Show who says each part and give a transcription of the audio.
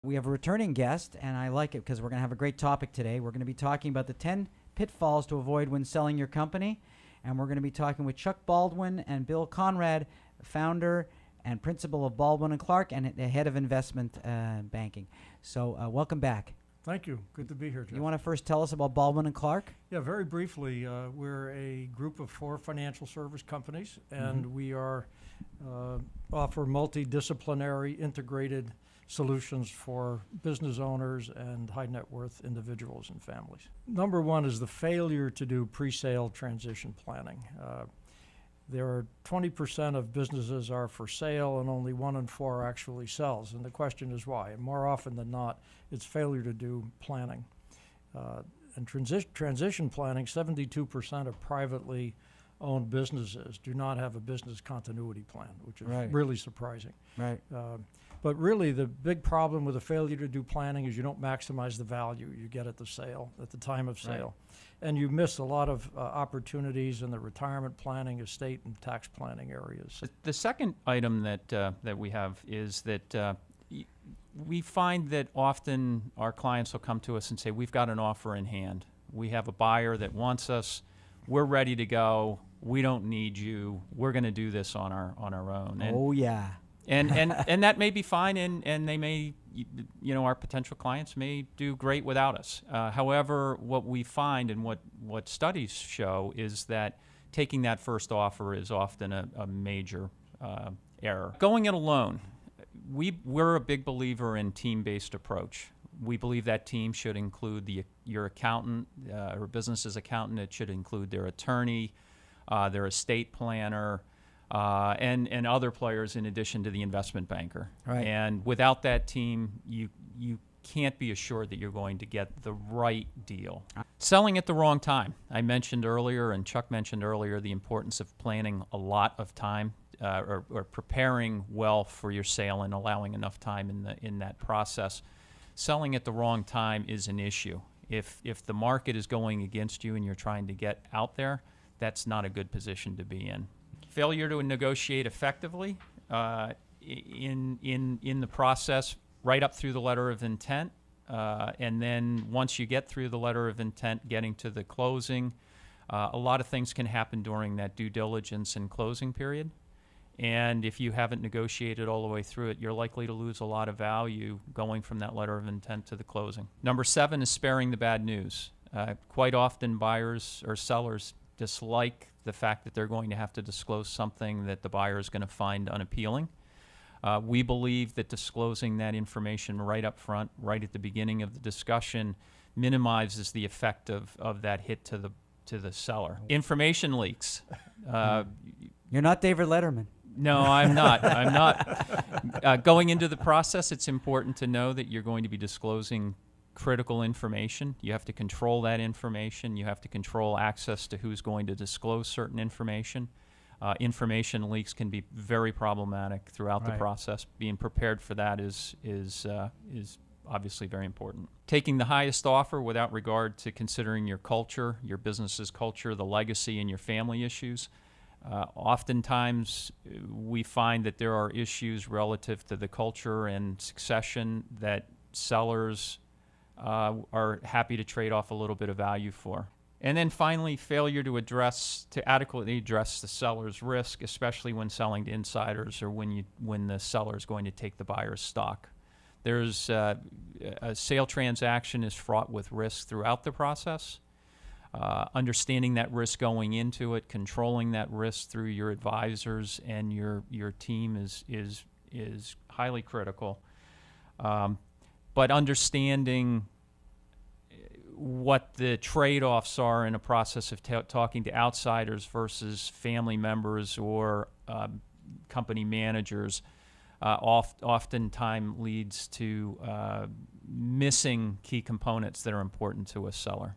Speaker 1: We have a returning guest, and I like it because we're going to have a great topic today. We're going to be talking about the 10 pitfalls to avoid when selling your company, and we're going to be talking with Chuck Baldwin and Bill Conrad, founder and principal of Baldwin and Clarke, and the head of investment banking. So welcome back.
Speaker 2: Thank you. Good to be here, Jeff.
Speaker 1: You want to first tell us about Baldwin and Clarke?
Speaker 2: Yeah, very briefly, we're a group of 4 financial service companies, and we are offer multidisciplinary integrated solutions for business owners and high net worth individuals and families. Number one is the failure to do pre-sale transition planning. There are 20% of businesses are for sale and only 1 in 4 actually sells. And the question is why? And more often than not, it's failure to do planning. And transition planning, 72% of privately owned businesses do not have a business continuity plan, which is really surprising.
Speaker 1: Right.
Speaker 2: But really, the big problem with a failure to do planning is you don't maximize the value you get at the sale, at the time of sale. Right. And you miss a lot of opportunities in the retirement planning, estate, and tax planning areas.
Speaker 3: The second item that we have is that we find that often our clients will come to us and say, we've got an offer in hand. We have a buyer that wants us. We're ready to go. We don't need you. We're going to do this on our own. And,
Speaker 1: oh, yeah.
Speaker 3: And that may be fine, and they may, our potential clients may do great without us. However, what we find and what studies show is that taking that first offer is often a major error. Going it alone, we're a big believer in team-based approach. We believe that team should include your accountant or business's accountant. It should include their attorney, their estate planner, and other players in addition to the investment banker.
Speaker 1: Right.
Speaker 3: And without that team, you can't be assured that you're going to get the right deal. Selling at the wrong time. I mentioned earlier, and Chuck mentioned earlier, the importance of planning a lot of time or preparing well for your sale and allowing enough time in that process. Selling at the wrong time is an issue. If the market is going against you and you're trying to get out there, that's not a good position to be in. Failure to negotiate effectively in the process right up through the letter of intent, and then once you get through the letter of intent, getting to the closing, a lot of things can happen during that due diligence and closing period. And if you haven't negotiated all the way through it, you're likely to lose a lot of value going from that letter of intent to the closing. Number 7 is sparing the bad news. Quite often buyers or sellers dislike the fact that they're going to have to disclose something that the buyer is going to find unappealing. We believe that disclosing that information right up front, right at the beginning of the discussion, minimizes the effect of that hit to the seller. Information leaks.
Speaker 1: You're not David Letterman.
Speaker 3: No, I'm not. I'm not. Going into the process, it's important to know that you're going to be disclosing critical information. You have to control that information. You have to control access to who's going to disclose certain information. Information leaks can be very problematic throughout the process. Being prepared for that is obviously very important. Taking the highest offer without regard to considering your culture, your business's culture, the legacy, and your family issues. Oftentimes, we find that there are issues relative to the culture and succession that sellers are happy to trade off a little bit of value for. And then finally, failure to adequately address the seller's risk, especially when selling to insiders or when the seller is going to take the buyer's stock. There's a sale transaction is fraught with risk throughout the process. Understanding that risk going into it, controlling that risk through your advisors and your team is highly critical. But understanding what the trade-offs are in a process of talking to outsiders versus family members or company managers oftentimes leads to missing key components that are important to a seller.